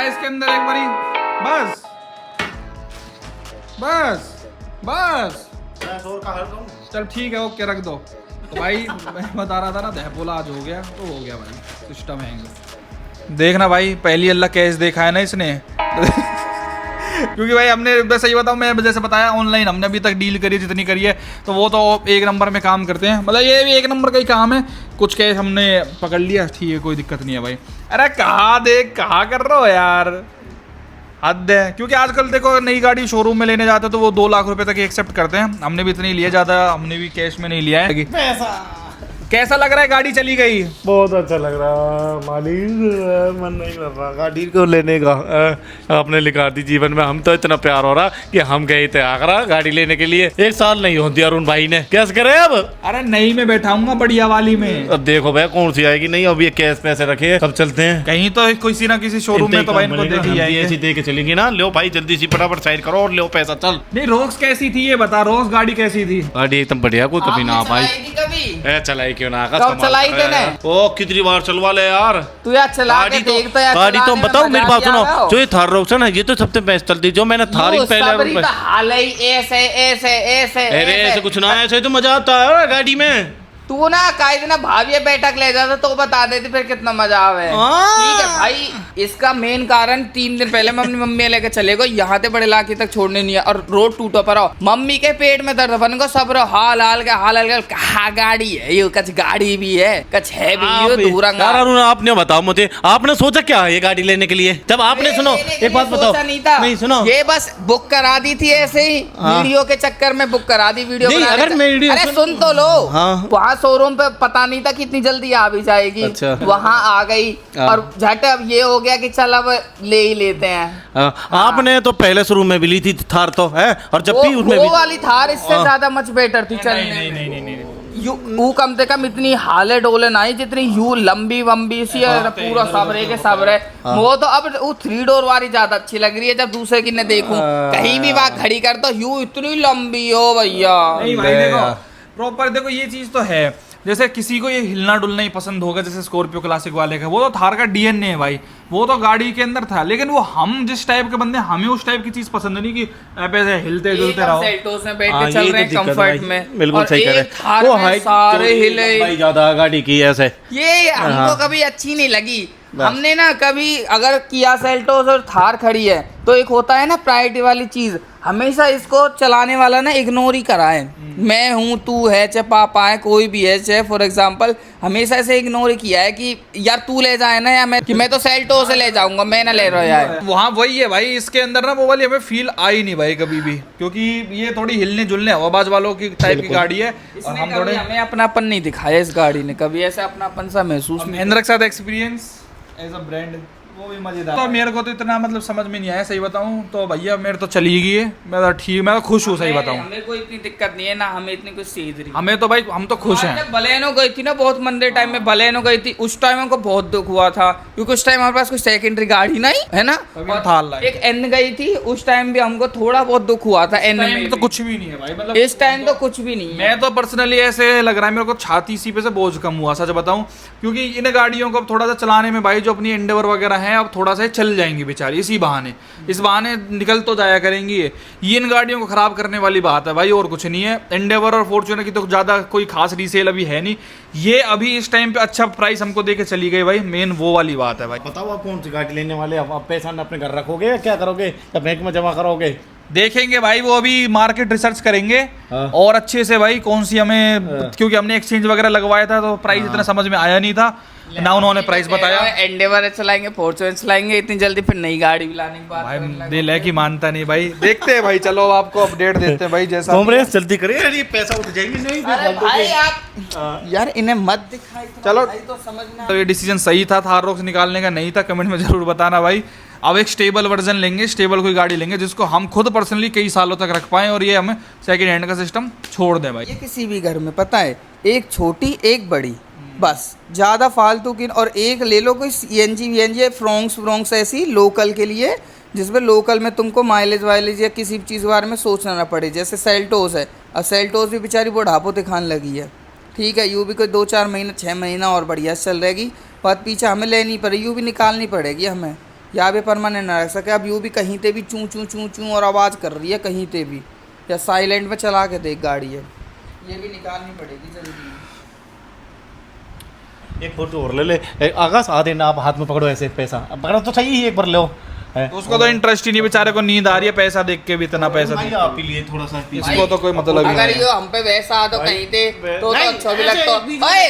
है इसके अंदर एक बारी, बस बस बस चल ठीक है, ओके रख दो। तो भाई मैं बता रहा था ना, दहपोला आज हो गया तो हो गया भाई, सिस्टम है। देखना भाई, पहली अल्लाह कैश देखा है ना इसने क्योंकि भाई हमने, मैं सही बताऊं, मैं जैसे बताया ऑनलाइन हमने अभी तक डील करी है जितनी करी है, तो वो तो एक नंबर में काम करते हैं, मतलब ये भी एक नंबर का ही काम है। कुछ कैश हमने पकड़ लिया, ठीक है, कोई दिक्कत नहीं है भाई। अरे कहाँ कर रहे हो यार, हद है। क्योंकि आजकल देखो नई गाड़ी शोरूम में लेने जाते हो तो वो 2 लाख रुपए तक एक्सेप्ट करते हैं, हमने भी इतनी लिया, ज़्यादा हमने भी कैश में नहीं लिया है। पैसा कैसा लग रहा है, गाड़ी चली गई? बहुत अच्छा लग रहा मालिक, मन नहीं कर रहा गाड़ी को लेने का। आपने लिखा दी जीवन में, हम तो इतना प्यार हो रहा कि हम गए थे आगरा गाड़ी लेने के लिए। 1 साल नहीं होती अरुण भाई ने, कैसे करे अब? अरे नई में बैठाऊंगा, बढ़िया वाली में। अब देखो भाई कौन सी आएगी, नहीं अब ये कैश पैसे रखे, कब चलते हैं कहीं तो किसी ना किसी शोरूम में, तो भाई इनको देखी जाएगी, ऐसी दे के चलेंगी ना। लो भाई जल्दी सी फटाफट साइड करो और लो पैसा, चल। नहीं रोक्स कैसी थी ये बता, रोक्स गाड़ी कैसी थी? गाड़ी एकदम बढ़िया, कोई कभी ना भाई चलाई क्यों ना, कब चलाई तूने? ओ कितनी बार चलवा ले यार तू यार चला के देख तो यार। गाड़ी तो बताओ, मेरी बात सुनो, जो ये थार रोक्स है ना, ये तो सबसे बेस्ट चलती, जो मैंने थार ही पहले हाल ही ऐसे ऐसे ऐसे ऐसे कुछ ना, ऐसे तो मजा आता है गाड़ी में। तू ना काई दिन भाभी बैठक ले जाता तो बता देती फिर कितना मजा आवे। ठीक है भाई, इसका मेन कारण 3 दिन पहले मैं अपनी मम्मी लेके चले गो, यहाँ से बड़े इलाके तक छोड़ने नहीं है और रोड टूटो पर आओ, मम्मी के पेट में दर्द बन को सब हाल कहा गाड़ी है ये, कच गाड़ी भी है, कच है भी आपने बताओ मुझे, आपने सोचा क्या है ये गाड़ी लेने के लिए? जब आपने सुनो एक बात बताओ, नहीं सुनो, ये बस बुक करा दी थी ऐसे ही, वीडियो के चक्कर में बुक करा दी वीडियो। अरे सुन तो लो, शोरूम पे पता नहीं था कितनी जल्दी आ भी जाएगी। अच्छा। वहाँ आ गई और झट अब ये हो गया कि चल अब ले ही लेते हैं। आपने तो पहले शुरू में भी ली थी थार तो है, और जब भी उसमें वो वाली थार इससे ज्यादा मच बेटर थी चलने में। यू कम से कम इतनी हाले डोले नहीं जितनी यू लंबी वम्बी सी है, पूरा सबरे के सबरे। वो तो अब वो 3 डोर वाली ज्यादा अच्छी लग रही है, जब दूसरे की ने देखूं कहीं भी वहाँ खड़ी कर तो यू इतनी लंबी हो भैया। प्रॉपर देखो ये चीज तो है, जैसे किसी को ये हिलना डुलना ही पसंद होगा, जैसे स्कॉर्पियो क्लासिक वाले का, वो तो थार का डीएनए है भाई, वो तो गाड़ी के अंदर था। लेकिन वो हम जिस टाइप के बंदे, हमें उस टाइप की चीज पसंद नहीं कि ऐसे हिलते डुलते रहो। सेल्टोस में बैठ के चल रहे हैं कंफर्ट में, बिल्कुल सही कह रहे हैं। वो सारे हिले भाई ज्यादा गाड़ी की ऐसे, ये हमको कभी अच्छी नहीं लगी। हमने ना कभी, अगर किया सेल्टोस और थार खड़ी है तो एक होता है ना प्रायोरिटी वाली चीज, हमेशा इसको चलाने वाला ना इग्नोर ही करा है। मैं हूँ, तू है, चाहे पापा है, कोई भी है, चाहे फॉर एग्जांपल, हमेशा ऐसे इग्नोर ही किया है कि यार तू ले जाए ना, या मैं तो सेल्टो से ले जाऊंगा, मैं ना ले रहा यार। वहाँ वही है भाई, इसके अंदर ना वो वाली हमें फील आई नहीं भाई कभी भी, क्योंकि ये थोड़ी हिलने जुलने हवाबाज वालों की टाइप की गाड़ी है। और हम थोड़े, हमें अपनापन नहीं दिखाया इस गाड़ी ने कभी, ऐसे अपनापन सा महसूस। महिंद्रा के साथ एक्सपीरियंस एज अ ब्रांड वो भी मजेदार। तो मेरे को तो इतना मतलब समझ में नहीं आया, सही बताऊं तो भैया मेरे तो चली गई है, मैं तो ठीक, मैं तो खुश हूँ, सही बताऊं। हमें कोई इतनी दिक्कत नहीं है ना, हमें इतनी कुछ सीध रही, हमें तो भाई हम तो खुश हैं। बलेनो गई थी ना बहुत मंदे टाइम में, बलेनो गई थी, उस टाइम हमको बहुत दुख हुआ था, क्योंकि उस टाइम हमारे पास कोई सेकेंडरी गाड़ी नहीं है ना। एक एन गई थी उस टाइम भी हमको थोड़ा बहुत दुख हुआ था। एन में तो कुछ भी नहीं है भाई, मतलब इस टाइम तो कुछ भी नहीं। मैं तो पर्सनली ऐसे लग रहा है मेरे को, छाती सी पे से बोझ कम हुआ सच बताऊं, क्योंकि इन गाड़ियों को अब थोड़ा सा चलाने में भाई, जो अपनी एंडेवर वगैरह है, अब थोड़ा सा चल जाएंगी बेचारी, इसी बहाने, इस बहाने निकल तो जाया करेंगी। ये इन गाड़ियों को खराब करने वाली बात है भाई, और कुछ नहीं है। एंडेवर और फॉर्च्यूनर की तो ज़्यादा कोई खास रीसेल अभी है नहीं, ये अभी इस टाइम पे अच्छा प्राइस हमको दे के चली गई भाई, मेन वो वाली बात है भाई। बताओ आप कौन सी गाड़ी लेने वाले, आप पैसा अपने घर रखोगे या क्या करोगे, या बैंक में जमा करोगे? देखेंगे भाई, वो अभी मार्केट रिसर्च करेंगे और अच्छे से भाई कौन सी हमें, क्योंकि हमने एक्सचेंज वगैरह लगवाया था तो प्राइस इतना समझ में आया नहीं था ना, उन्होंने प्राइस बताया। एंडेवर चलाएंगे, फॉर्च्यूनर चलाएंगे, इतनी जल्दी फिर नई गाड़ी भी लाने की बात भाई दिल है कि मानता नहीं भाई। देखते हैं भाई, चलो आपको अपडेट देते हैं भाई, जैसा जल्दी करिए यार, ये पैसा उठ जाएंगे नहीं भाई आप यार इन्हें मत दिखाई। चलो तो समझना, तो ये डिसीजन सही था थार रोक्स निकालने का, नहीं था कमेंट में जरूर बताना भाई। अब एक स्टेबल वर्जन लेंगे, स्टेबल कोई गाड़ी लेंगे जिसको हम खुद पर्सनली कई सालों तक रख पाएं, और ये हमें सेकंड हैंड का सिस्टम छोड़ दें भाई। ये किसी भी घर में पता है, एक छोटी एक बड़ी, बस ज़्यादा फालतू की, और एक ले लो कोई सीएनजी वीएनजी फ्रोंक्स ऐसी लोकल के लिए, जिसमें लोकल में तुमको माइलेज वाइलेज या किसी भी चीज़ के बारे में सोचना ना पड़े। जैसे सेल्टोस है, अब सेल्टोस भी बेचारी बुढ़ापो दिखाने लगी है, ठीक है, यू भी कोई 2-4 महीना 6 महीना और बढ़िया चल रहेगी, बात पीछे हमें लेनी पड़ेगी, यू भी निकालनी पड़ेगी हमें, यहाँ पे परमानेंट ना रख सके। अब यूँ भी कहीं पे भी चूं चूं चूं चूं और आवाज़ कर रही है कहीं पे भी, या साइलेंट में चला के देख गाड़ी है, ये भी निकालनी पड़ेगी जल्दी। एक फोटो और ले ले आकाश, आ देना आप हाथ में पकड़ो ऐसे पैसा, पकड़ो तो सही ही एक बार लो। तो उसको तो इंटरेस्ट ही नहीं, बेचारे को नींद आ रही है पैसा देख के भी, इतना पैसा देख आप ही लिए थोड़ा सा इसको तो कोई मतलब ही अगर नहीं ये हम पे वैसा आ तो कहीं थे तो अच्छा भी लगता। ओए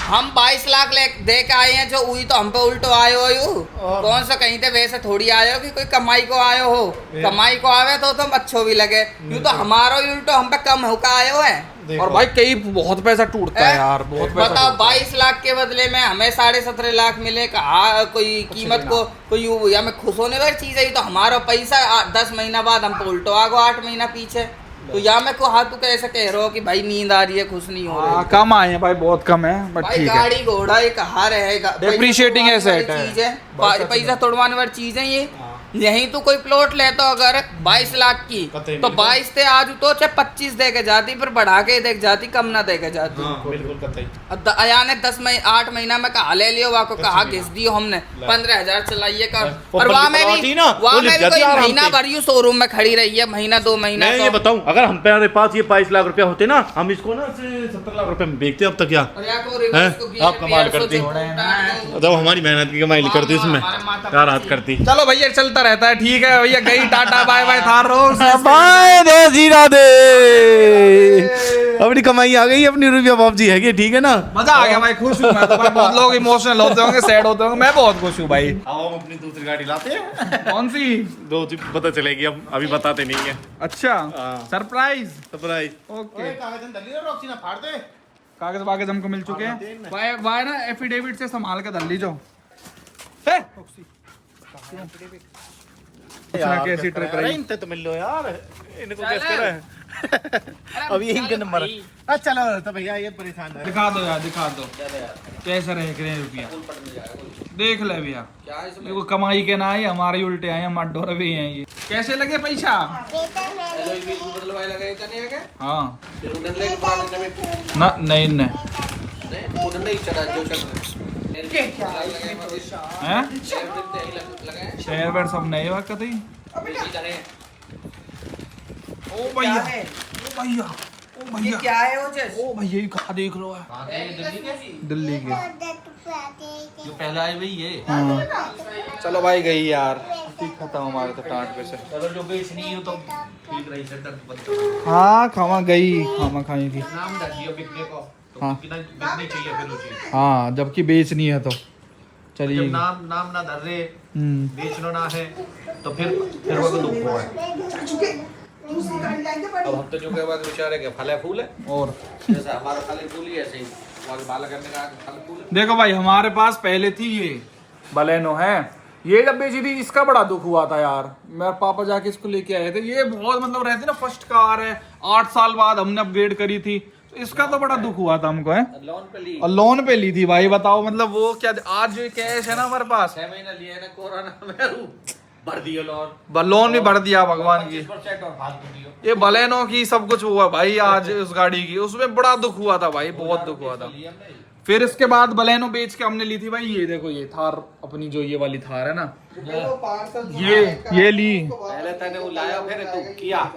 हम 22 लाख दे के आए हैं, जो हुई तो हम पे उल्टो आए हो यू। कौन सा कहीं थे वैसे थोड़ी आए हो कि कोई कमाई को आए हो, कमाई को आवे तो तुम अच्छो भी लगे, यूँ तो हमारा उल्टो हम पे कम होकर आए हो है। और भाई कई बहुत पैसा टूटता है यार, बहुत पैसा बताओ टूटता है। 22 लाख के बदले में हमें 17.5 लाख मिले, कहा कोई कीमत को कोई या में खुश होने वाली चीज है। ये तो हमारा पैसा 10 महीना बाद हम पे उल्टो आगो 8 महीना पीछे, तो या में को हाथ कैसे कह रहे हो कि भाई नींद आ रही है, खुश नहीं हो रही। कम आए हैं भाई, बहुत कम है, बट भाई ठीक है। गाड़ी घोड़ा ये कहाँ रहेगा, Depreciating asset है। चीज है, पैसा तोड़वाने वाली चीज है ये। यहीं तो कोई प्लॉट ले तो अगर 22 लाख की तो 22 थे आज तो चाहे 25 दे के जाती, फिर बढ़ा के देख जाती, कम ना दे के जाती। अया ने 8 महीना में कहा ले लियो, वाको कहा घिस दियो हमने 15,000 चलाइए कर, और वहाँ में भी कोई महीना भर यूं शोरूम में खड़ी रही है, महीना 2 महीना। मैं ये बताऊं, अगर हम पे पास ये 22 लाख रुपया होते ना, हम इसको ना 70 लाख रुपए में बेचते अब तक। क्या आप कमाल करती, तो हमारी मेहनत की कमाई करती इसमें क्या रात करती। चलो भैया चलता रहता है, ठीक है भैया, गई टाटा बाय बाय थार रोज बाय दे जीरा दे, अपनी कमाई आ गई, अपनी रुपया बाबजी है, ठीक है ना। मजा आ गया भाई, खुश हूँ मैं तो भाई। बहुत लोग इमोशनल होते होंगे, सैड होते होंगे, मैं बहुत खुश हूँ भाई। आओ हम अपनी दूसरी गाड़ी लाते हैं। कौन सी? दो पता चलेगी, अब अभी बताते नहीं है। अच्छा हाँ। सरप्राइज। सरप्राइज। ओके, फाड़ दे। कागज वागज हमको मिल चुके हैं भाई। भाई ना एफिडेविट से संभाल के धर लीजो। कैसी ट्रिप रही? इनसे तो मिल लो यार, इनको कैसे रहे अब यही का नंबर। अच्छा चलो तो भैया ये परेशान है, दिखा दो यार, दिखा दो कैसे रहे रुपया, देख ले भैया। देखो कमाई के ना आए, हमारे उल्टे आए, हमारे डोर भी हैं ये। कैसे लगे पैसा? हाँ ना नहीं नहीं शेयर वेयर सब नए वक्त ही। ओ भैया, ओ भैया, ओ भैया, क्या है वो चीज? ओ भैया ये कहाँ देख लो है? दिल्ली के जो पहले आई वही है। हाँ। चलो भाई गई यार, खत्म हमारे तो टाट पे से। अगर जो बेचनी हो तो ठीक रही से दर्द बंद। हाँ खामा गई, खामा खाई थी। नाम रखिए बिकने को, तो हाँ। कितना बिकनी चाहिए फिर वो चीज। हाँ जबकि बेचनी है तो चलिए। जब नाम ना धर रहे, बेचना ना है तो फिर वो दुख हुआ है। अब हम तो जो के बाद बेचारे के फल फूल है, और जैसे हमारा फल फूल ही ऐसे ही बाला करने का फल फूल। देखो भाई हमारे पास पहले थी ये बलेनो है, ये जब बेची थी इसका बड़ा दुख हुआ था यार। मेरे पापा जाके इसको लेके आए थे, ये बहुत मतलब रहती ना फर्स्ट कार है, 8 साल बाद हमने अपग्रेड करी थी, तो इसका तो बड़ा दुख हुआ था हमको है। लोन पे ली, और लोन पे ली थी भाई, बताओ मतलब वो क्या। आज जो कैश है ना हमारे पास, 6 महीना लिए ना कोरोना में भर दियो लोन, लोन भी भर दिया भगवान की। 25% और फालतू दियो। ये बलेनो की सब कुछ हुआ भाई आज उस गाड़ी की, उसमें बड़ा दुख हुआ था भाई, बहुत दुख हुआ था। फिर इसके बाद बलेनो बेच के हमने ली थी भाई ये देखो, ये थार अपनी जो ये वाली थार है ना, ये ली। पहले तने वो लाया फिर तू किया।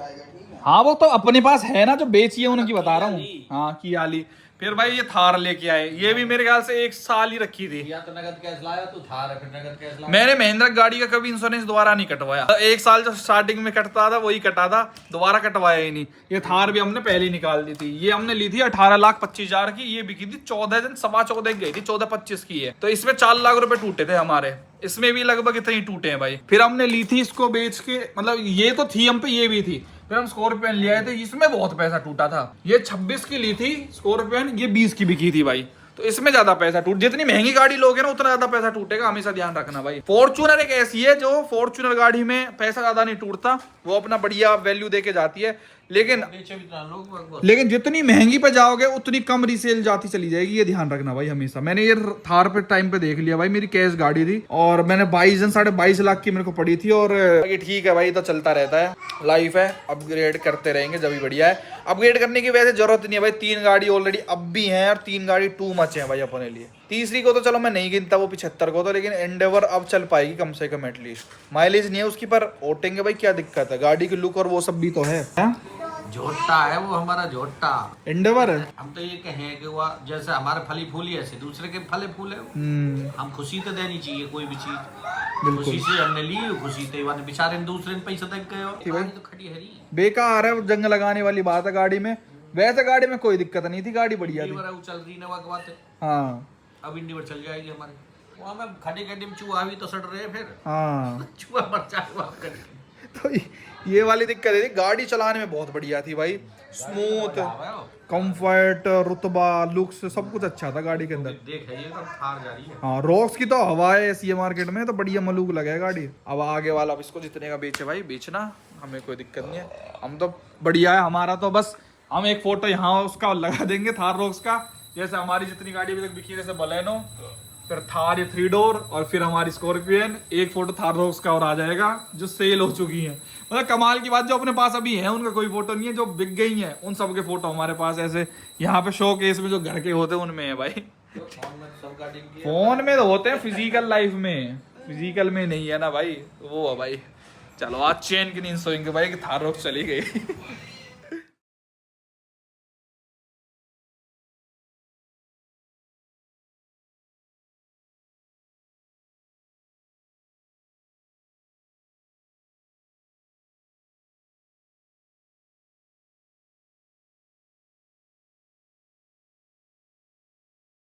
हाँ वो तो अपने पास है ना, जो बेची है उनकी बता रहा हूँ। हाँ किया ली। फिर भाई ये थार लेके आए, ये भी मेरे ख्याल से 1 साल ही रखी थी। या तो नगद कैश लाया तू थार है, फिर नगद कैश लाया। मैंने महिंद्रा गाड़ी का कभी इंश्योरेंस दोबारा नहीं कटवाया, 1 साल जो स्टार्टिंग में कटता था वही कटा था, दोबारा कटवाया ही नहीं। ये थार भी हमने पहले ही निकाल दी थी। ये हमने ली थी 18,25,000 की, ये बिकी थी 14 गई थी, 14-25 की है। तो इसमें 4 लाख रुपए टूटे थे हमारे, इसमें भी लगभग इतने ही टूटे हैं भाई। फिर हमने ली थी इसको बेच के, मतलब ये तो थी हम पे, ये भी थी। फिर हम स्कॉर्पियन ले आए थे, इसमें बहुत पैसा टूटा था। ये 26 की ली थी स्कॉर्पियन, ये 20 की बिकी थी भाई। तो इसमें ज्यादा पैसा टूट, जितनी महंगी गाड़ी लोगे ना उतना ज्यादा पैसा टूटेगा, हमेशा ध्यान रखना भाई। फॉर्च्यूनर एक ऐसी है जो फॉर्च्यूनर गाड़ी में पैसा ज्यादा नहीं टूटता, वो अपना बढ़िया वैल्यू देके जाती है। लेकिन जितनी महंगी पे जाओगे उतनी कम रीसेल जाती चली जाएगी, ये ध्यान रखना भाई हमेशा। मैंने ये थार पे टाइम पे देख लिया भाई, मेरी कैश गाड़ी थी और मैंने 22 लाख की मेरे को पड़ी थी। और ये ठीक है भाई, तो चलता रहता है, लाइफ है, अपग्रेड करते रहेंगे जब भी बढ़िया है। अपग्रेड करने की वैसे जरूरत नहीं है भाई, 3 गाड़ी ऑलरेडी अब भी है और 3 गाड़ी टू मच है भाई अपने लिए। तीसरी को तो चलो मैं नहीं गिनता, वो 75 को तो, लेकिन एंडेवर अब चल पाएगी कम से कम एटलीस्ट। माइलेज नहीं है उसकी पर ओटेंगे भाई, क्या दिक्कत है, गाड़ी की लुक और वो सब भी तो है। झोटा है वो हमारा, झोटा। एंडेवर है। हम तो ये कहें कि वो जैसे हमारे फली फूली ऐसे दूसरे के फले फूले, हम खुशी तो देनी चाहिए कोई भी चीज, खुशी से हमने ली, खुशी से वाले बेचारे दूसरे ने पैसा दे गए, गाड़ी तो खड़ी हरी बेकार है, जंग लगाने वाली बात है गाड़ी में। वैसे गाड़ी में कोई दिक्कत नहीं थी, गाड़ी बढ़िया थी। चल रही नवा के बात है। हाँ अब इंडिवर चल जाएगी हमारे वहाँ में, खड़ी खड़ी में चूहा भी तो सड़ रहे हैं फिर। हाँ चूहा मर जाए तो ये वाली दिक्कत है। गाड़ी चलाने में बहुत बढ़िया थी भाई, स्मूथ, कंफर्ट, रुतबा, लुक्स, सब कुछ अच्छा था गाड़ी के अंदर। देख है ये तो थार जा रही है। हाँ रॉक्स की तो हवा है ऐसी है मार्केट में, तो बढ़िया मलूक लगा है गाड़ी। अब आगे वाला, अब इसको जितने का बेचे भाई बेचना, हमें कोई दिक्कत नहीं है, हम तो बढ़िया है हमारा। तो बस हम एक फोटो यहाँ उसका लगा देंगे थार रॉक्स का, जैसे हमारी जितनी गाड़ी अभी तक बिकी, जैसे बलेनो, फिर थार ये 3 डोर, और फिर हमारी स्कॉर्पियन। एक फोटो थार रॉक्स का और आ जाएगा जो सेल हो चुकी है। मतलब कमाल की बात, जो अपने पास अभी है उनका कोई फोटो नहीं है, जो बिक गई है उन सब के फोटो हमारे पास ऐसे यहाँ पे शो केस में जो घर के होते हैं उनमें है भाई। फोन में तो होते हैं, फिजिकल लाइफ में, फिजिकल में नहीं है ना भाई, वो है भाई। चलो आज चैन की नींद सोएंगे भाई कि थार रॉक्स चली गई।